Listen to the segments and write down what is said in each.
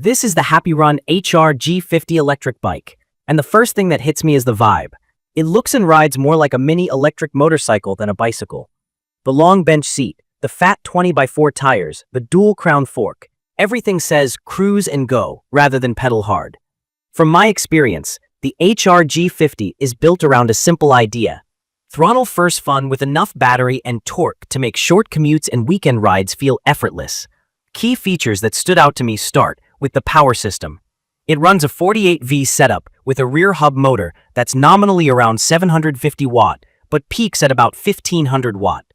This is the HAPPYRUN HR-G50 electric bike, and the first thing that hits me is the vibe. It looks and rides more like a mini electric motorcycle than a bicycle. The long bench seat, the fat 20x4 tires, the dual crown fork, everything says cruise and go rather than pedal hard. From my experience, the HR-G50 is built around a simple idea. Throttle first fun with enough battery and torque to make short commutes and weekend rides feel effortless. Key features that stood out to me start with the power system. It runs a 48V setup with a rear hub motor that's nominally around 750 watt, but peaks at about 1500 watt.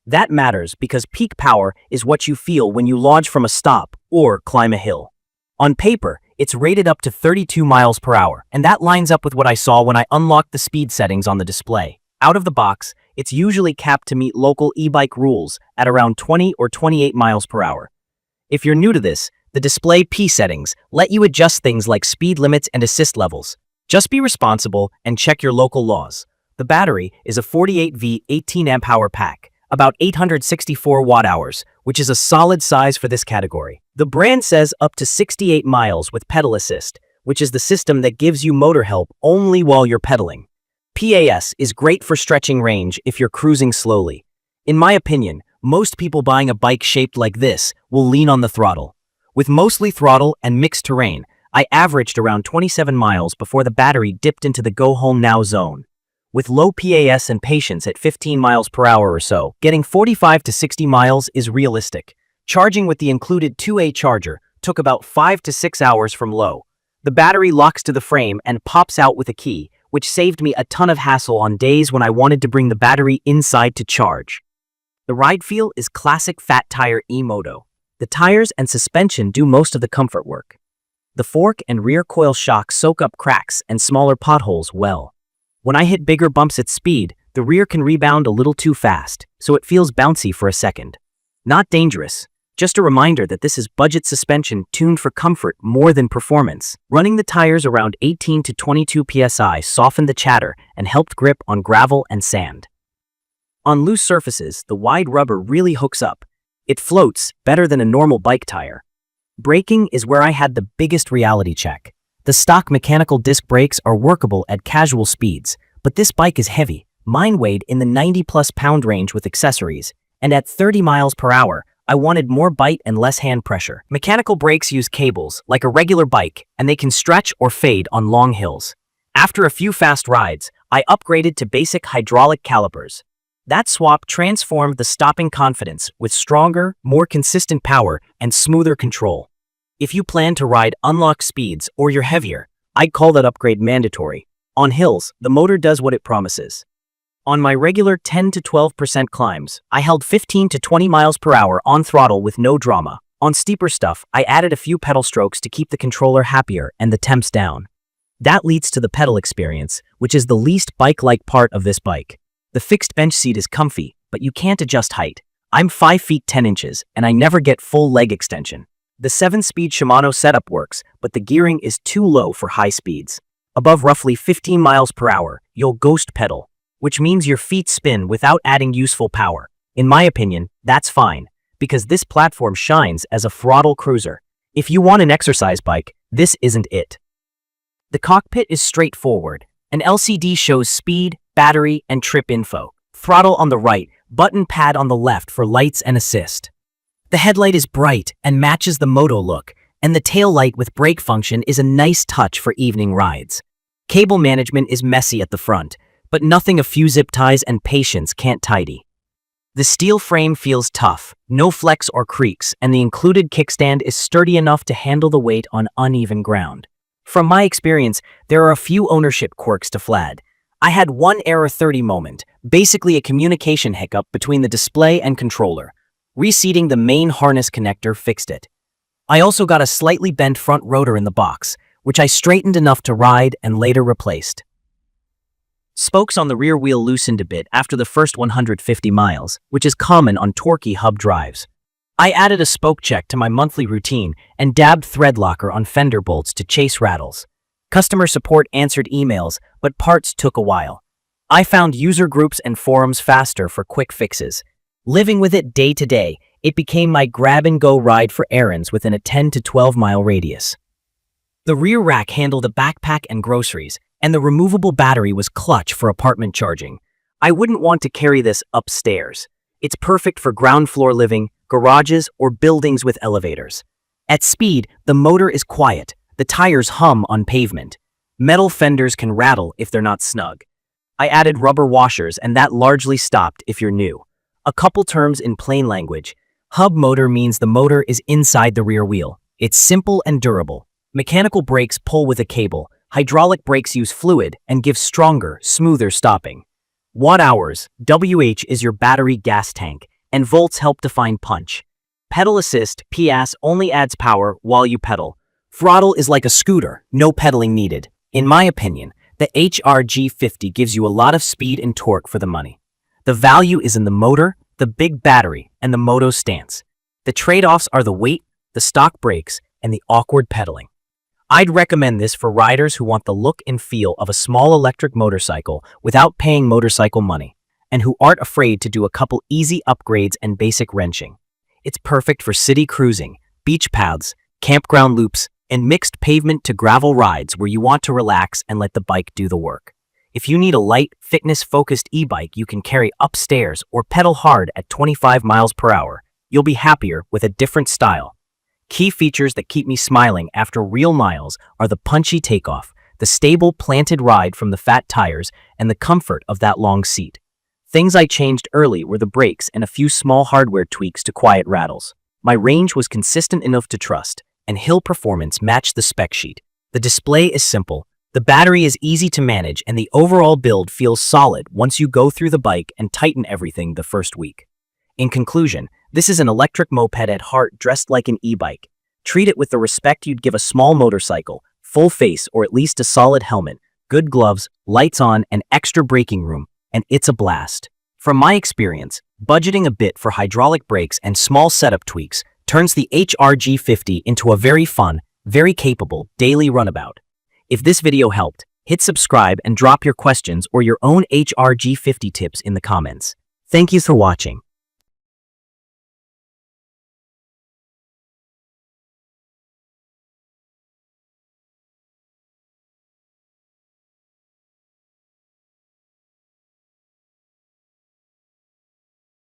That matters because peak power is what you feel when you launch from a stop or climb a hill. On paper, it's rated up to 32 miles per hour, and that lines up with what I saw when I unlocked the speed settings on the display. Out of the box, it's usually capped to meet local e-bike rules at around 20 or 28 miles per hour. If you're new to this, the display P settings let you adjust things like speed limits and assist levels. Just be responsible and check your local laws. The battery is a 48V 18 amp hour pack, about 864 watt hours, which is a solid size for this category. The brand says up to 68 miles with pedal assist, which is the system that gives you motor help only while you're pedaling. PAS is great for stretching range if you're cruising slowly. In my opinion, most people buying a bike shaped like this will lean on the throttle. With mostly throttle and mixed terrain, I averaged around 27 miles before the battery dipped into the go home now zone. With low PAS and patience at 15 miles per hour or so, getting 45 to 60 miles is realistic. Charging with the included 2A charger took about 5 to 6 hours from low. The battery locks to the frame and pops out with a key, which saved me a ton of hassle on days when I wanted to bring the battery inside to charge. The ride feel is classic fat tire e-moto. The tires and suspension do most of the comfort work. The fork and rear coil shocks soak up cracks and smaller potholes well. When I hit bigger bumps at speed, the rear can rebound a little too fast, so it feels bouncy for a second. Not dangerous, just a reminder that this is budget suspension tuned for comfort more than performance. Running the tires around 18 to 22 psi softened the chatter and helped grip on gravel and sand. On loose surfaces, the wide rubber really hooks up. It floats better than a normal bike tire. Braking is where I had the biggest reality check. The stock mechanical disc brakes are workable at casual speeds, but this bike is heavy. Mine weighed in the 90+ pound range with accessories, and at 30 miles per hour, I wanted more bite and less hand pressure. Mechanical brakes use cables, like a regular bike, and they can stretch or fade on long hills. After a few fast rides, I upgraded to basic hydraulic calipers. That swap transformed the stopping confidence with stronger, more consistent power and smoother control. If you plan to ride unlocked speeds or you're heavier, I'd call that upgrade mandatory. On hills, the motor does what it promises. On my regular 10 to 12% climbs, I held 15 to 20 miles per hour on throttle with no drama. On steeper stuff, I added a few pedal strokes to keep the controller happier and the temps down. That leads to the pedal experience, which is the least bike-like part of this bike. The fixed bench seat is comfy, but you can't adjust height. I'm 5 feet 10 inches, and I never get full leg extension. The 7-speed Shimano setup works, but the gearing is too low for high speeds. Above roughly 15 miles per hour, you'll ghost pedal, which means your feet spin without adding useful power. In my opinion, that's fine, because this platform shines as a throttle cruiser. If you want an exercise bike, this isn't it. The cockpit is straightforward. An LCD shows speed, battery, and trip info. Throttle on the right, button pad on the left for lights and assist. The headlight is bright and matches the moto look, and the tail light with brake function is a nice touch for evening rides. Cable management is messy at the front, but nothing a few zip ties and patience can't tidy. The steel frame feels tough, no flex or creaks, and the included kickstand is sturdy enough to handle the weight on uneven ground. From my experience, there are a few ownership quirks to flag. I had one error 30 moment, basically a communication hiccup between the display and controller. Reseating the main harness connector fixed it. I also got a slightly bent front rotor in the box, which I straightened enough to ride and later replaced. Spokes on the rear wheel loosened a bit after the first 150 miles, which is common on torquey hub drives. I added a spoke check to my monthly routine and dabbed thread locker on fender bolts to chase rattles. Customer support answered emails, but parts took a while. I found user groups and forums faster for quick fixes. Living with it day to day, It became my grab-and-go ride for errands within a 10 to 12-mile radius. The rear rack handled a backpack and groceries, and the removable battery was clutch for apartment charging. I wouldn't want to carry this upstairs. It's perfect for ground floor living, garages, or buildings with elevators. At speed, the motor is quiet. The tires hum on pavement. Metal fenders can rattle if they're not snug. I added rubber washers, and that largely stopped if you're new. A couple terms in plain language. Hub motor means the motor is inside the rear wheel. It's simple and durable. Mechanical brakes pull with a cable. Hydraulic brakes use fluid and give stronger, smoother stopping. Watt hours, WH is your battery gas tank, and volts help define punch. Pedal assist, PS, only adds power while you pedal. Throttle is like a scooter, no pedaling needed. In my opinion, the HR-G50 gives you a lot of speed and torque for the money. The value is in the motor, the big battery, and the moto stance. The trade-offs are the weight, the stock brakes, and the awkward pedaling. I'd recommend this for riders who want the look and feel of a small electric motorcycle without paying motorcycle money, and who aren't afraid to do a couple easy upgrades and basic wrenching. It's perfect for city cruising, beach paths, campground loops, and mixed pavement to gravel rides where you want to relax and let the bike do the work. If you need a light, fitness-focused e-bike you can carry upstairs or pedal hard at 25 miles per hour, you'll be happier with a different style. Key features that keep me smiling after real miles are the punchy takeoff, the stable planted ride from the fat tires, and the comfort of that long seat. Things I changed early were the brakes and a few small hardware tweaks to quiet rattles. My range was consistent enough to trust, and hill performance matched the spec sheet. The display is simple, the battery is easy to manage, and the overall build feels solid once you go through the bike and tighten everything the first week. In conclusion, this is an electric moped at heart dressed like an e-bike. Treat it with the respect you'd give a small motorcycle, full face or at least a solid helmet, good gloves, lights on, and extra braking room, and it's a blast. From my experience, budgeting a bit for hydraulic brakes and small setup tweaks turns the HR-G50 into a very fun, very capable daily runabout. If this video helped, hit subscribe and drop your questions or your own HR-G50 tips in the comments. Thank you for watching.